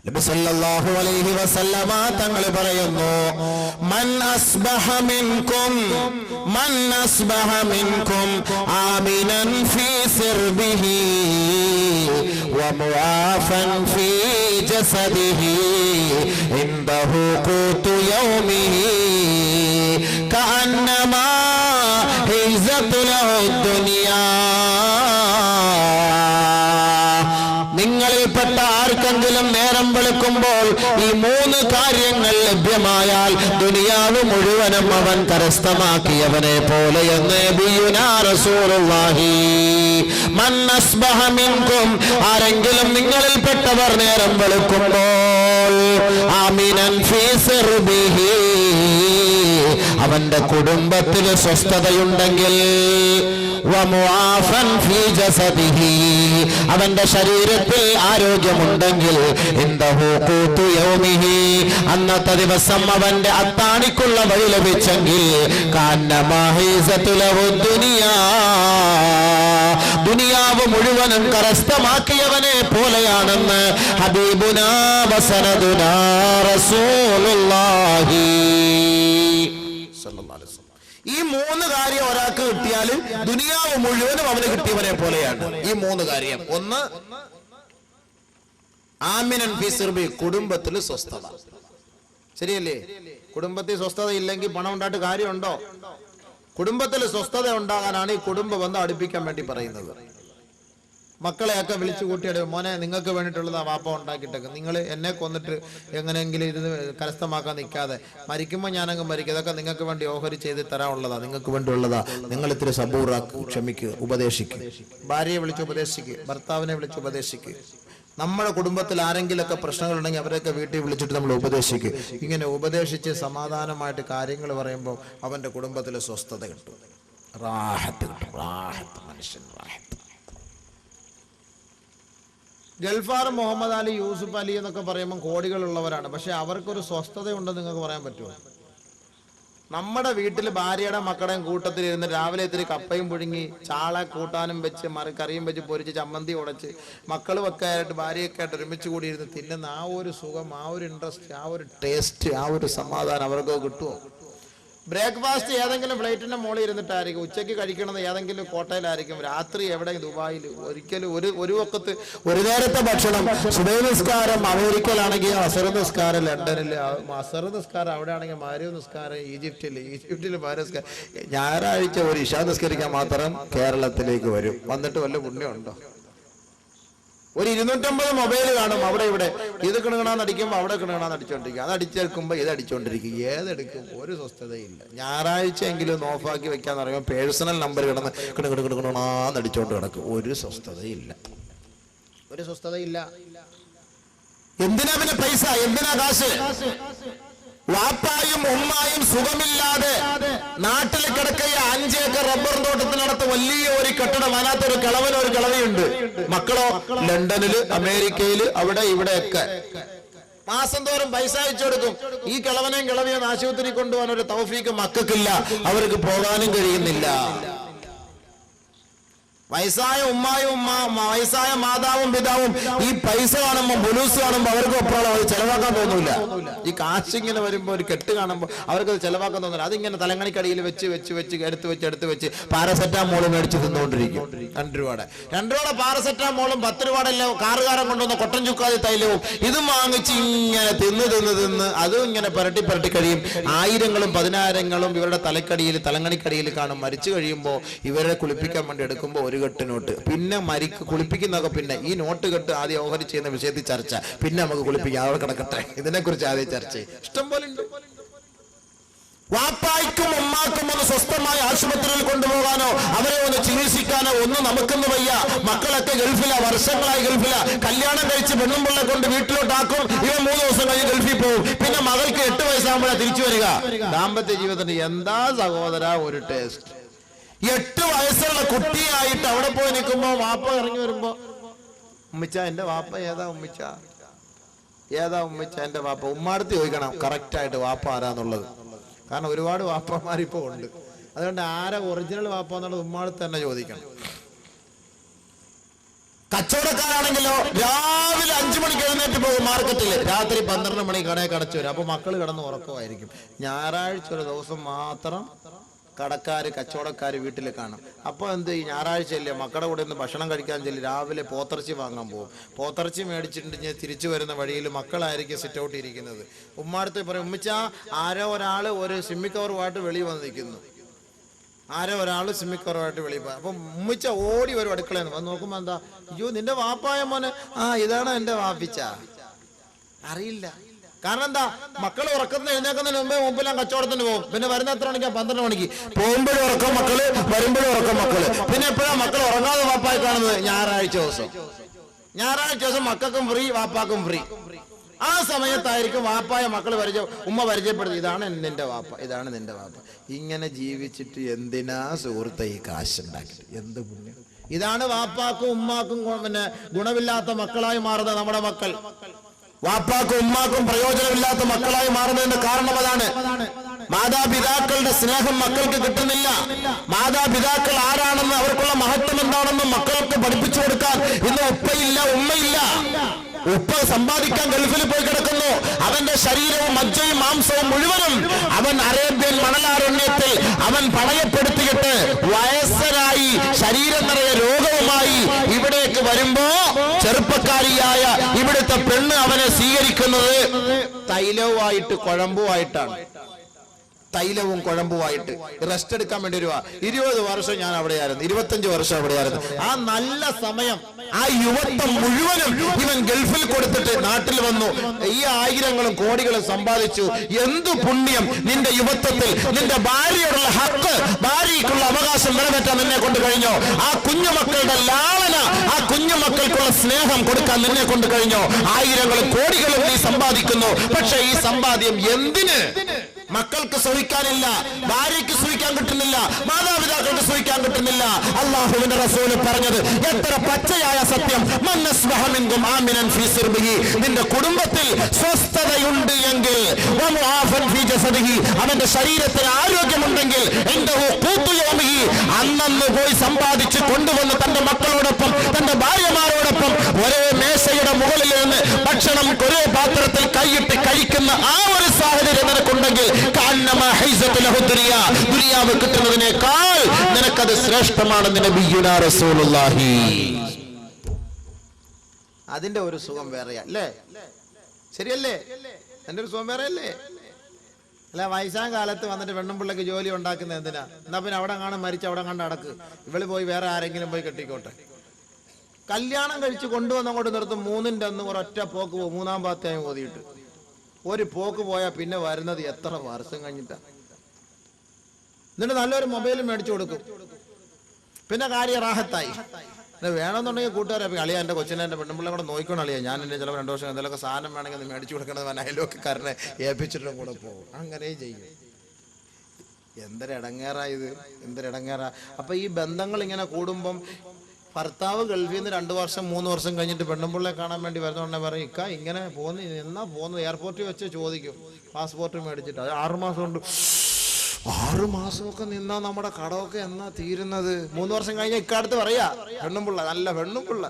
നബി സല്ലല്ലാഹു അലൈഹി വസല്ലമ തങ്ങൾ പറയുന്നു, മൻ അസ്ബഹ മിൻകും ആമിനൻ ഫീ സിർബിഹി വമുആഫൻ ഫീ ജസദിഹി ഇൻദഹു ഖൂതു യൗമിഹി കഅന്നമാ ഹിസത്തു ലഹു ദുനിയാ. നിങ്ങളിൽപ്പെട്ട ആർക്കെങ്കിലും നേരം വെളുക്കുമ്പോൾ ഈ 3 കാര്യങ്ങൾ ലഭ്യമായാൽ ദുനിയാവ് മുഴുവനും അവൻ കരസ്ഥമാക്കിയവനെ പോലെയെന്ന് നബിയുനാ റസൂലുള്ളാഹി. മൻ അസ്ബഹ മിൻകും, ആരെങ്കിലും നിങ്ങളിൽപ്പെട്ടവർ നേരം വെളുക്കുമ്പോൾ ആമിനൻ ഫീ സിർബിഹി, അവന്റെ കുടുംബത്തിൽ സ്വസ്ഥതയുണ്ടെങ്കിൽ, വമുആഫൻ ഫീ ജസദിഹി, അവന്റെ ശരീരത്തിൽ ആരോഗ്യമുണ്ടെങ്കിൽ, ഇൻദഹു ഖൂതു യൗമിഹി, അന്നത്തെ ദിവസം അവന്റെ അത്താണിക്കുള്ള വഴി ലഭിച്ചെങ്കിൽ, കാന്നമാ ഹിസത്തു ലഹു ദുനിയാ, ദുനിയാവ് മുഴുവനും കരസ്ഥമാക്കിയവനെ പോലെയാണെന്ന് ഹബീബുനാ വസനദുനാ റസൂലുള്ളാഹി സ്വല്ലല്ലാഹു അലൈഹി വസല്ലം. ഈ 3 കാര്യം ഒരാൾക്ക് കിട്ടിയാൽ ദുനിയാവ് മുഴുവനും അവന് കിട്ടിയവനെ പോലെയാണ്. ഈ 3 കാര്യം: ഒന്ന്, ആമിനൻ ഫീ സിർബി, കുടുംബത്തിൽ സ്വസ്ഥത. ശരിയല്ലേ? കുടുംബത്തിൽ സ്വസ്ഥത ഇല്ലെങ്കിൽ പണം ഉണ്ടായിട്ട് കാര്യമുണ്ടോ? കുടുംബത്തിൽ സ്വസ്ഥത ഉണ്ടാകാനാണ് ഈ കുടുംബ ബന്ധം അടുപ്പിക്കാൻ വേണ്ടി പറയുന്നത്. മക്കളെയൊക്കെ വിളിച്ചു കൂട്ടിയിട്ട്, മോനെ നിങ്ങൾക്ക് വേണ്ടിയിട്ടുള്ളതാ വാപ്പ ഉണ്ടാക്കിയിട്ടൊക്കെ, നിങ്ങൾ എന്നെ കൊന്നിട്ട് എങ്ങനെയെങ്കിലും ഇത് കരസ്ഥമാക്കാൻ നിൽക്കാതെ, മരിക്കുമ്പോൾ ഞാനങ്ങ് മരിക്കും, ഇതൊക്കെ നിങ്ങൾക്ക് വേണ്ടി ഓഹരി ചെയ്ത് തരാനുള്ളതാ, നിങ്ങൾക്ക് വേണ്ടിയുള്ളതാ, നിങ്ങൾ ഇത്തിരി സബൂറാക്കുക, ക്ഷമിക്കുക, ഉപദേശിക്കുക. ഭാര്യയെ വിളിച്ച് ഉപദേശിക്കുക, ഭർത്താവിനെ വിളിച്ച് ഉപദേശിക്കുക. നമ്മുടെ കുടുംബത്തിൽ ആരെങ്കിലുമൊക്കെ പ്രശ്നങ്ങളുണ്ടെങ്കിൽ അവരെയൊക്കെ വീട്ടിൽ വിളിച്ചിട്ട് നമ്മൾ ഉപദേശിക്കുക. ഇങ്ങനെ ഉപദേശിച്ച് സമാധാനമായിട്ട് കാര്യങ്ങൾ പറയുമ്പോൾ അവന്റെ കുടുംബത്തിൽ സ്വസ്ഥത കിട്ടും, റാഹത്ത് കിട്ടും. റാഹത്ത്, മനുഷ്യൻ റാഹത്ത്. ഗൾഫാർ മുഹമ്മദ് അലി, യൂസുഫ് അലി എന്നൊക്കെ പറയുമ്പോൾ കോടികളുള്ളവരാണ്. പക്ഷെ അവർക്കൊരു സ്വസ്ഥത ഉണ്ടെന്ന് നിങ്ങൾക്ക് പറയാൻ പറ്റുമോ? നമ്മുടെ വീട്ടിൽ ഭാര്യയുടെ മക്കളുടെയും കൂട്ടത്തിൽ ഇരുന്ന് രാവിലെ ഇത്തിരി കപ്പയും പുഴുങ്ങി, ചാള കൂട്ടാനും വെച്ച്, കറിയും വെച്ച്, പൊരിച്ച്, ചമ്മന്തി ഉടച്ച്, മക്കൾ വെക്കാനായിട്ട് ഭാര്യയൊക്കെ ആയിട്ട് ഒരുമിച്ച് കൂടി ഇരുന്ന് തിന്നുന്ന ആ ഒരു സുഖം, ആ ഒരു ഇൻട്രസ്റ്റ്, ആ ഒരു ടേസ്റ്റ്, ആ ഒരു സമാധാനം അവർക്ക് കിട്ടുമോ? ബ്രേക്ക്ഫാസ്റ്റ് ഏതെങ്കിലും ഫ്ലൈറ്റിന്റെ മുകളിൽ ഇരുന്നിട്ടായിരിക്കും, ഉച്ചയ്ക്ക് കഴിക്കണത് ഏതെങ്കിലും കോട്ടയിലായിരിക്കും, രാത്രി എവിടെ ദുബായിൽ. ഒരിക്കലും ഒരു വക്കത്ത് ഒരു നേരത്തെ ഭക്ഷണം. സുബഹി നിസ്കാരം അമേരിക്കയിലാണെങ്കിൽ അസർ നിസ്കാരം ലണ്ടനിൽ, അസർ നിസ്കാരം അവിടെ ആണെങ്കിൽ മഗ്‌രിബ് നിസ്കാരം ഈജിപ്തിൽ മഗ്‌രിബ് നിസ്കാരം. ഞായറാഴ്ച ഒരു ഇശാ നിസ്കരിക്കാൻ മാത്രം കേരളത്തിലേക്ക് വരും. വന്നിട്ട് വല്ല പുണ്യമുണ്ടോ? ഒരു 250 മൊബൈൽ കാണും അവിടെ ഇവിടെ. ഇത് കിണുകണാന്ന് അടിക്കുമ്പോൾ അവിടെ കിണുകണാന്ന് അടിച്ചോണ്ടിരിക്കും, അത് അടിച്ചെടുക്കുമ്പോൾ ഇത് അടിച്ചോണ്ടിരിക്കും. ഏതെടുക്കും? ഒരു സ്വസ്ഥതയില്ല. ഞായറാഴ്ച എങ്കിലും ഓഫാക്കി വെക്കാന്ന് പറയുമ്പോൾ പേഴ്സണൽ നമ്പർ കിടന്ന് കിണുകിണാന്ന് അടിച്ചോണ്ട് കിടക്കും. ഒരു സ്വസ്ഥതയില്ല, ഒരു സ്വസ്ഥതയില്ല. എന്തിനാ പിന്നെ പൈസ? എന്തിനാ കാശ്? വാപ്പായും ഉമ്മായും സുഖമില്ലാതെ നാട്ടിൽ കിടക്കയ 5 ഏക്കർ റബ്ബർ തോട്ടത്തിനടുത്ത് വലിയ ഒരു കെട്ടിടം, അതിനകത്തൊരു കിളവനൊരു കിളവിയുണ്ട്. മക്കളോ ലണ്ടനില്, അമേരിക്കയില്, അവിടെ ഇവിടെയൊക്കെ. മാസം തോറും പൈസ അയച്ചു കൊടുക്കും. ഈ കിളവനെയും കിളവിയും ആശുപത്രി കൊണ്ടുപോകാൻ ഒരു തൗഫീക്ക് മക്കൾക്കില്ല, അവർക്ക് പോകാനും കഴിയുന്നില്ല. വയസ്സായ ഉമ്മായും വയസ്സായ മാതാവും പിതാവും ഈ പൈസ കാണുമ്പോൾ, ബുലൂസ് കാണുമ്പോൾ അവർക്ക് ഒപ്പറോളം അത് ചെലവാക്കാൻ തോന്നൂല. ഈ കാശിങ്ങനെ വരുമ്പോൾ, ഒരു കെട്ട് കാണുമ്പോൾ അവർക്കത് ചെലവാക്കാൻ തോന്നില്ല. അതിങ്ങനെ തലങ്ങണിക്കടിയിൽ എടുത്ത് വെച്ച് പാരസെറ്റാമോൾ മേടിച്ച് തിന്നുകൊണ്ടിരിക്കും. 2 രൂപയുടെ പാരസെറ്റാമോളും 10 രൂപയുടെ കാറുകാരൻ കൊണ്ടുവന്ന കൊട്ടൻ ചുക്കാതി തൈലവും ഇതും വാങ്ങിച്ച് ഇങ്ങനെ തിന്ന് അതും ഇങ്ങനെ പുരട്ടി കഴിയും. 1000ങ്ങളും 10000ങ്ങളും ഇവരുടെ തലങ്ങണിക്കടിയിൽ കാണും. മരിച്ചു കഴിയുമ്പോൾ ഇവരെ കുളിപ്പിക്കാൻ വേണ്ടി എടുക്കുമ്പോൾ ഒരു കെട്ടിനോട്ട്, പിന്നെ കുളിപ്പിക്കുന്നതൊക്കെ, പിന്നെ ഈ നോട്ട് കെട്ട് ആദ്യം ഓഹരി ചെയ്യുന്ന വിഷയത്തിൽ ചർച്ച, പിന്നെ നമുക്ക് കുളിപ്പിക്കാം, അവിടെ കിടക്കട്ടെ, ഇതിനെക്കുറിച്ച് ആദ്യം ചർച്ച. ഇഷ്ടം പോലെ ഉണ്ട്. വാപ്പായ്ക്കും ഉമ്മാക്കും ഒന്ന് സ്വസ്ഥമായി ആശുപത്രിയിൽ കൊണ്ടുപോകാനോ അവരെ ഒന്ന് ചികിത്സിക്കാനോ ഒന്നും നമുക്കൊന്ന് വയ്യ. മക്കളൊക്കെ ഗൾഫില, വർഷങ്ങളായി ഗൾഫില. കല്യാണം കഴിച്ച് പെണ്ണും പിള്ളെ കൊണ്ട് വീട്ടിലോട്ടാക്കും. ഇവ 3 ദിവസം കഴിഞ്ഞ് ഗൾഫിൽ പോകും. പിന്നെ മകൾക്ക് 8 വയസ്സാകുമ്പോഴാണ് തിരിച്ചു വരിക. ദാമ്പത്യ ജീവിതത്തിന് എന്താ സഹോദര ഒരു ടേസ്റ്റ്. 8 വയസ്സുള്ള കുട്ടിയായിട്ട് അവിടെ പോയി നിൽക്കുമ്പോ വാപ്പ ഇറങ്ങി വരുമ്പോ, ഉമ്മിച്ച എന്റെ വാപ്പ ഏതാ ഉമ്മിച്ച, എന്റെ വാപ്പ. ഉമ്മാടുത്ത് ചോദിക്കണം കറക്റ്റ് ആയിട്ട് വാപ്പ ആരാന്നുള്ളത്. കാരണം ഒരുപാട് വാപ്പമാരിപ്പോ ഉണ്ട്. അതുകൊണ്ട് ആരാ ഒറിജിനൽ വാപ്പ എന്നുള്ളത് ഉമ്മാടുത്ത് തന്നെ ചോദിക്കണം. കച്ചവടക്കാരാണെങ്കിലോ രാവിലെ 5 മണിക്ക് എഴുന്നേറ്റ് പോകും മാർക്കറ്റിൽ, രാത്രി 12 മണി കടയൊക്കെ അടച്ചു വരും. അപ്പൊ മക്കൾ കിടന്ന് ഉറക്കമായിരിക്കും. ഞായറാഴ്ച ഒരു ദിവസം മാത്രം കടക്കാര് കച്ചവടക്കാര് വീട്ടിൽ കാണും. അപ്പോൾ എന്ത് ഈ ഞായറാഴ്ചയല്ലേ, മക്കളുടെ കൂടെ ഒന്ന് ഭക്ഷണം കഴിക്കാൻ ചെല്ലും. രാവിലെ പോത്തിറച്ചി വാങ്ങാൻ പോകും. പോത്തിറച്ചി മേടിച്ചിട്ട് തിരിച്ചു വരുന്ന വഴിയിൽ മക്കളായിരിക്കും സിറ്റ് ഔട്ട് ഇരിക്കുന്നത്. ഉമ്മാടുത്ത് പറയും, ഉമ്മിച്ച ആരോ ഒരാൾ ഒരു സിമ്മിക്കവറുമായിട്ട് വെളിയിൽ വന്ന് നിൽക്കുന്നു. ആരോ ഒരാൾ സിമ്മിക്കവറുമായിട്ട് വെളിയിൽ പോയി. അപ്പം ഉമ്മിച്ച ഓടി വരും അടുക്കളയെന്ന്. വന്ന് നോക്കുമ്പോൾ എന്താ, അയ്യോ നിന്റെ വാപ്പായ മോനെ. ഇതാണ് എൻ്റെ വാപ്പിച്ച. അറിയില്ല. കാരണം എന്താ, മക്കൾ ഉറക്കത്തിന് എഴുന്നേക്കുന്നതിന് മുമ്പേ മുമ്പെല്ലാം കച്ചവടത്തിന് പോകും. പിന്നെ വരുന്ന എത്ര മണിക്കാ? 12 മണിക്ക്. പോകുമ്പോഴും ഉറക്കം മക്കള്, വരുമ്പോഴും ഉറക്കം മക്കള്. പിന്നെ എപ്പോഴാണ് മക്കൾ ഉറങ്ങാതെ വാപ്പായി കാണുന്നത്? ഞായറാഴ്ച ദിവസം. ഞായറാഴ്ച ദിവസം മക്കൾക്കും ഫ്രീ, വാപ്പാക്കും ഫ്രീ. ആ സമയത്തായിരിക്കും വാപ്പായ മക്കൾ ഉമ്മ പരിചയപ്പെടുത്തി, ഇതാണ് നിന്റെ വാപ്പ, ഇതാണ് നിന്റെ വാപ്പ. ഇങ്ങനെ ജീവിച്ചിട്ട് എന്തിനാ സുഹൃത്തെ ഈ കാശുണ്ടാക്കി? എന്ത് പുണ്യം! ഇതാണ് വാപ്പാക്കും ഉമ്മാക്കും പിന്നെ ഗുണമില്ലാത്ത മക്കളായി മാറുന്നത് നമ്മുടെ മക്കൾ. വാപ്പാക്കും ഉമ്മാക്കും പ്രയോജനമില്ലാത്ത മക്കളായി മാറുന്നതിന്റെ കാരണം അതാണ്. മാതാപിതാക്കളുടെ സ്നേഹം മക്കൾക്ക് കിട്ടുന്നില്ല. മാതാപിതാക്കൾ ആരാണെന്ന്, അവർക്കുള്ള മഹത്വം എന്താണെന്നും മക്കൾക്ക് പഠിപ്പിച്ചു കൊടുക്കാൻ ഇന്ന് ഉപ്പയില്ല, ഉമ്മയില്ല. ഉപ്പ സമ്പാദിക്കാൻ ഗൾഫിൽ പോയി കിടക്കുന്നു. അവന്റെ ശരീരവും മജ്ജയും മാംസവും മുഴുവനും അവൻ അറേബ്യൻ മണലാരണ്യത്തിൽ അവൻ പണയപ്പെടുത്തിയിട്ട് വയസ്സനായി ശരീരം നിറയെ രോഗവുമായി ഇവിടേക്ക് വരുമ്പോ ചെറുപ്പക്കാരിയായ ഇവിടുത്തെ പെണ്ണ് അവനെ സ്വീകരിക്കുന്നത് തൈലവുമായിട്ട് കുഴമ്പുമായിട്ടാണ്. തൈലവും കുഴമ്പുമായിട്ട് റെസ്റ്റ് എടുക്കാൻ വേണ്ടി വരുവാ. 20 വർഷം ഞാൻ അവിടെയായിരുന്നു, 25 വർഷം അവിടെയായിരുന്നു. ആ നല്ല സമയം, ആ യുവത്വം മുഴുവനും ഇവൻ ഗൾഫിൽ കൊടുത്തിട്ട് നാട്ടിൽ വന്നു. ഈ ആയിരങ്ങളും കോടികളും സമ്പാദിച്ചു. എന്തു പുണ്യം നിന്റെ യുവത്വത്തിൽ! നിന്റെ ഭാര്യയോടുള്ള ഹക്ക്, ഭാര്യയ്ക്കുള്ള അവകാശം നിറവേറ്റാൻ നിന്നെ കൊണ്ട് കഴിഞ്ഞോ? ആ കുഞ്ഞുമക്കളുടെ ലാളന, ആ കുഞ്ഞുമക്കൾക്കുള്ള സ്നേഹം കൊടുക്കാൻ നിന്നെ കൊണ്ട് കഴിഞ്ഞോ? ആയിരങ്ങളും കോടികളും നീ സമ്പാദിക്കുന്നു. പക്ഷെ ഈ സമ്പാദ്യം എന്തിന്? മക്കൾക്ക് സുഖിക്കാനില്ല, ഭാര്യയ്ക്ക് സുഖിക്കാൻ കിട്ടുന്നില്ല, മാതാപിതാക്കൾക്ക് സുഖിക്കാൻ കിട്ടുന്നില്ല. അല്ലാഹുവിന്റെ റസൂൽ പറഞ്ഞത് എത്ര പച്ചയായ സത്യം! നിന്റെ കുടുംബത്തിൽ സ്വസ്ഥതയുണ്ട് എങ്കിൽ, അവന്റെ ശരീരത്തിന് ആരോഗ്യമുണ്ടെങ്കിൽ, അന്നു പോയി സമ്പാദിച്ച് കൊണ്ടുവന്ന് തന്റെ മക്കളോടൊപ്പം തന്റെ ഭാര്യമാരോടൊപ്പം ഒരേ മേശയുടെ മുകളിൽ നിന്ന് ഭക്ഷണം ഒരേ പാത്രത്തിൽ കൈയിട്ട് കഴിക്കുന്ന ആ ഒരു സാഹചര്യം നിനക്കുണ്ടെങ്കിൽ ദുനിയാവ് കിട്ടുന്നതിനേക്കാൾ നിനക്കത് ശ്രേഷ്ഠമാണെന്ന് നബിയുനാ റസൂലുള്ളാഹി. അതിന്റെ ഒരു സുഖം വേറെയാ അല്ലേ? ശരിയല്ലേ? അതിന്റെ ഒരു സുഖം വേറെയല്ലേ? അല്ല, വയസ്സാം കാലത്ത് വന്നിട്ട് പെണ്ണുമ്പിള്ളക്ക് ജോലി ഉണ്ടാക്കുന്ന എന്തിനാ? എന്നാ പിന്നെ അവിടെ കാണാൻ മരിച്ച് അവിടെ കണ്ട് അടക്ക്. ഇവള് പോയി വേറെ ആരെങ്കിലും പോയി കെട്ടിക്കോട്ടെ. കല്യാണം കഴിച്ച് കൊണ്ടുവന്നങ്ങോട്ട് നിർത്തും. 3ന്റെ അന്ന് ഒരൊറ്റ പോക്ക് പോകും. 3-ാം പാത്തയായി ഓതിയിട്ട് ഒരു പോക്ക് പോയാൽ പിന്നെ വരുന്നത് എത്ര വർഷം കഴിഞ്ഞിട്ടാ? എന്നിട്ട് നല്ലൊരു മൊബൈൽ മേടിച്ചു കൊടുക്കും. പിന്നെ കാര്യം റാഹത്തായി. വേണമെന്നുണ്ടെങ്കിൽ കൂട്ടുകാരെ അളിയാ, എൻ്റെ കൊച്ചിനെ എൻ്റെ പെണ്ണുമ്പിള്ളെ കൂടെ നോക്കണം അളിയാ, ഞാൻ എൻ്റെ ചിലപ്പോൾ 2 വർഷം എന്തെങ്കിലുമൊക്കെ സാധനം വേണമെങ്കിൽ മേടിച്ചു കൊടുക്കണത് അയൽവക്കക്കാരനെ ഏൽപ്പിച്ചിട്ടും കൂടെ പോകും. അങ്ങനെയും ചെയ്യും. എന്തൊരിടങ്ങേറാ ഇത്, എന്തൊരിടങ്ങേറാ! അപ്പൊ ഈ ബന്ധങ്ങൾ ഇങ്ങനെ കൂടുമ്പം ഭർത്താവ് ഗൾഫിൽ നിന്ന് 2 വർഷം 3 വർഷം കഴിഞ്ഞിട്ട് പെണ്ണുമ്പിള്ളെ കാണാൻ വേണ്ടി വരുന്നോണ്ടേ പറയും, ഇക്ക ഇങ്ങനെ പോന്ന്, എന്നാ പോകുന്നത്? എയർപോർട്ടിൽ വെച്ച് ചോദിക്കും, പാസ്പോർട്ട് മേടിച്ചിട്ട്. അത് 6 മാസം കൊണ്ട്. 6 മാസമൊക്കെ നിന്നാ നമ്മുടെ കടമൊക്കെ എന്നാ തീരുന്നത്? 3 വർഷം കഴിഞ്ഞ ഇക്കാലത്ത് പറയാ പെണ്ണുമ്പിള്ള, നല്ല പെണ്ണുമ്പിള്ള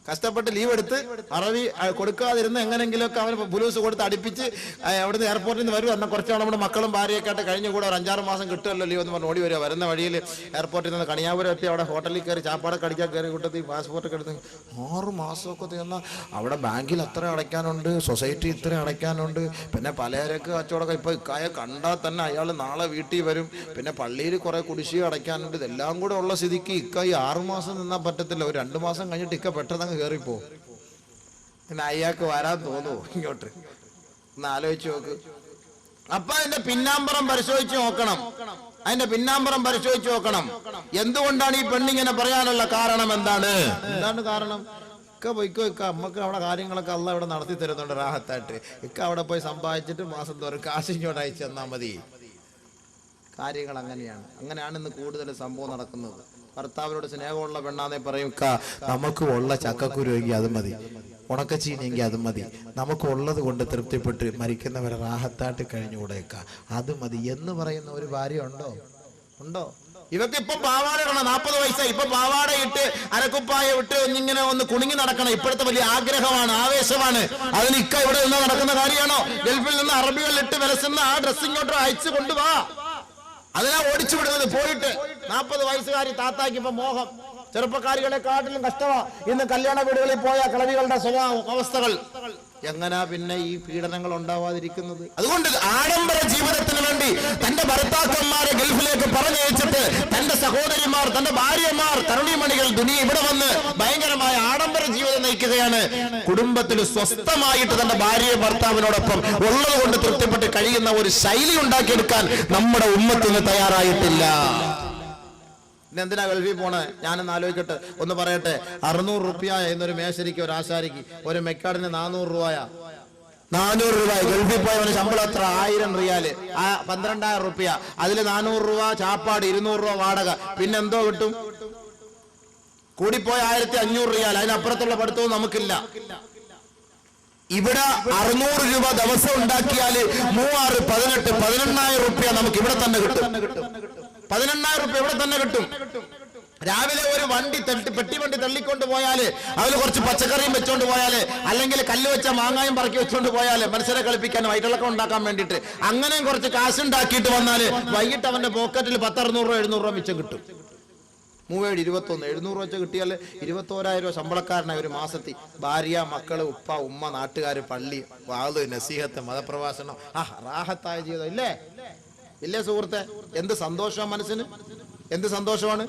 കഷ്ടപ്പെട്ട് ലീവ് എടുത്ത് അറബി കൊടുക്കാതിരുന്ന് എങ്ങനെങ്കിലുമൊക്കെ അവന് പുലൂസ് കൊടുത്ത് അടുപ്പിച്ച് അവിടുന്ന് എയർപോർട്ടിൽ നിന്ന് വരും. എന്നാൽ കുറച്ചാൾ നമ്മുടെ മക്കളും ഭാര്യയൊക്കെ ആയിട്ട് കഴിഞ്ഞ കൂടെ ഒരു 5-6 മാസം കിട്ടുമല്ലോ ലീവ് എന്ന് പറഞ്ഞ് ഓടി വരിക. വരുന്ന വഴിയിൽ എയർപോർട്ടിൽ നിന്ന് കണിയാപുരം എത്തി അവിടെ ഹോട്ടലിൽ കയറി ചാപ്പാടൊക്കെ അടിക്കാൻ കയറി കൂട്ടത്തിൽ പാസ്പോർട്ടൊക്കെ എടുത്ത് 6 മാസമൊക്കെ തീർന്നാൽ അവിടെ ബാങ്കിൽ അത്ര അടയ്ക്കാനുണ്ട്, സൊസൈറ്റി ഇത്ര അടയ്ക്കാനുണ്ട്, പിന്നെ പലചരക്ക് കച്ചവടമൊക്കെ. ഇപ്പോൾ ഇക്കായെ കണ്ടാൽ തന്നെ അയാൾ നാളെ വീട്ടിൽ വരും, പിന്നെ പള്ളിയിൽ കുറെ കുടിശ്ശിക അടയ്ക്കാനുണ്ട്. ഇതെല്ലാം കൂടെ ഉള്ള സ്ഥിതിക്ക് ഇക്ക ഈ 6 മാസം നിന്നാൽ പറ്റത്തില്ല. ഒരു 2 മാസം കഴിഞ്ഞിട്ട് ഇക്ക പെട്ടെന്ന് കേറിപ്പോ. പിന്നെ അയാൾക്ക് വരാൻ തോന്നുവോ ഇങ്ങോട്ട്? ഒന്ന് ആലോചിച്ച് നോക്ക്. അപ്പൊ അതിന്റെ പിന്നാമ്പറം പരിശോധിച്ച് നോക്കണം. അതിന്റെ പിന്നാമ്പറം പരിശോധിച്ച് നോക്കണം. എന്തുകൊണ്ടാണ് ഈ പെണ്ണിങ്ങനെ പറയാനുള്ള കാരണം? എന്താണ് കാരണം? ഇക്ക പോയിക്കോ, ഇക്ക അമ്മക്ക് അവിടെ കാര്യങ്ങളൊക്കെ അല്ല ഇവിടെ നടത്തി തരുന്നുണ്ട് റാഹത്തായിട്ട്. ഇക്ക അവിടെ പോയി സമ്പാദിച്ചിട്ട് മാസം തോറും കാശ് ഇങ്ങോട്ട് അയച്ചു തന്നാ മതി. കാര്യങ്ങൾ അങ്ങനെയാണ് ഇന്ന് കൂടുതൽ സംഭവം നടക്കുന്നത്. ഭർത്താവിനോട് സ്നേഹമുള്ള പെണ്ണാന്നേ പറയും, നമുക്ക് ഉള്ള ചക്കക്കുരുവെങ്കിൽ അത് മതി, ഉണക്കച്ചീനിയെങ്കിൽ അത് മതി, നമുക്ക് ഉള്ളത് കൊണ്ട് തൃപ്തിപ്പെട്ട് മരിക്കുന്നവരെ റാഹത്തായിട്ട് കഴിഞ്ഞുകൂടെയൊക്കെ അത് മതി എന്ന് പറയുന്ന ഒരു ഭാര്യ ഉണ്ടോ? ഇവർക്ക് ഇപ്പൊ പാവാട ഇടണം, 40 വയസ്സായി, ഇപ്പൊ പാവാട ഇട്ട് അരക്കുപ്പായ ഇട്ട് ഒന്നിങ്ങനെ ഒന്ന് കുണുങ്ങി നടക്കണം. ഇപ്പോഴത്തെ വലിയ ആഗ്രഹമാണ്, ആവേശമാണ്. അതിന് ഇക്ക ഇവിടെ നിന്ന് നടക്കുന്ന കാര്യമാണോ? ഗൾഫിൽ നിന്ന് അറബികൾ ഇട്ട് വിലസുന്ന ആ ഡ്രസ് ഇങ്ങോട്ട് അയച്ചു കൊണ്ടുവാ. അതിനാ ഓടിച്ചു വിടുന്നത്. പോയിട്ട് 40 വയസ്സുകാരി താത്താക്ക് ഇപ്പൊ മോഹം. ചെറുപ്പക്കാരികളെ കാട്ടിലും കഷ്ടമാ ഇന്ന് കല്യാണ വീടുകളിൽ പോയ കളവികളുടെ സ്വഭാവം, അവസ്ഥകൾ. എങ്ങനാ പിന്നെ ഈ പീഡനങ്ങൾ ഉണ്ടാവാതിരിക്കുന്നത്? അതുകൊണ്ട് ആഡംബര ജീവിതത്തിന് വേണ്ടി തന്റെ ഭർത്താക്കന്മാരെ ഗൾഫിലേക്ക് പറഞ്ഞയച്ചിട്ട് തന്റെ സഹോദരിമാർ, തന്റെ ഭാര്യമാർ, തരുണിമണികൾ ഇവിടെ വന്ന് ഭയങ്കരമായ ആഡംബര ജീവിതം നയിക്കുകയാണ്. കുടുംബത്തിൽ സ്വസ്ഥമായിട്ട് തന്റെ ഭാര്യയെ ഭർത്താവിനോടൊപ്പം ഉള്ളത് കൊണ്ട് തൃപ്തിപ്പെട്ട് കഴിയുന്ന ഒരു ശൈലി ഉണ്ടാക്കിയെടുക്കാൻ നമ്മുടെ ഉമ്മത്തിന് തയ്യാറായിട്ടില്ല. എന്തിനാ ഗൾഫിൽ പോണേ? ഞാനൊന്ന് ആലോചിക്കട്ടെ, ഒന്ന് പറയട്ടെ. 600 രൂപ എന്നൊരു മേശരിക്ക്, ഒരു ആശാരിക്ക്, ഒരു മെക്കാടിന് 400 രൂപ. 400 രൂപ ഗൾഫിൽ പോയവന് ശമ്പളം എത്ര? 1000 റിയാല്, 12,000 രൂപ. അതിൽ 400 രൂപ ചാപ്പാട്, 200 രൂപ വാടക, പിന്നെ എന്തോ കിട്ടും? കൂടിപ്പോയ 1500 റിയാൽ. അതിനപ്പുറത്തുള്ള പഠിത്തവും നമുക്കില്ല. ഇവിടെ 600 രൂപ ദിവസം ഉണ്ടാക്കിയാല് 3, 6, 18, 18,000 രൂപ നമുക്ക് ഇവിടെ തന്നെ കിട്ടും. 18,000 രൂപ ഇവിടെ തന്നെ കിട്ടും. രാവിലെ ഒരു വണ്ടി പെട്ടി വണ്ടി തള്ളിക്കൊണ്ട് പോയാല്, അതിൽ കുറച്ച് പച്ചക്കറിയും വെച്ചോണ്ട് പോയാല്, അല്ലെങ്കിൽ കല്ല് വെച്ച മാങ്ങായും പറക്കി വെച്ചോണ്ട് പോയാല്, മനുഷ്യരെ കളിപ്പിക്കാൻ വയറ്റിളക്കം ഉണ്ടാക്കാൻ വേണ്ടിയിട്ട് അങ്ങനെയും കുറച്ച് കാശുണ്ടാക്കിയിട്ട് വന്നാല് വൈകിട്ട് അവന്റെ പോക്കറ്റിൽ 10, 600 രൂപ 700 രൂപ മിച്ചം കിട്ടും. 3, 21, 700 രൂപ വെച്ച് കിട്ടിയാൽ 21,000 രൂപ ശമ്പളക്കാരനായ ഒരു മാസത്തിൽ ഭാര്യ, മക്കള്, ഉപ്പ, ഉമ്മ, നാട്ടുകാര്, പള്ളി, വാത്, നസീഹത്ത്, മതപ്രഭാഷണം. റാഹത്തായ ജീവിതം ഇല്ലേ? ഇല്ലേ സുഹൃത്തെ? എന്ത് സന്തോഷമാണ് മനസ്സിന്, എന്ത് സന്തോഷമാണ്.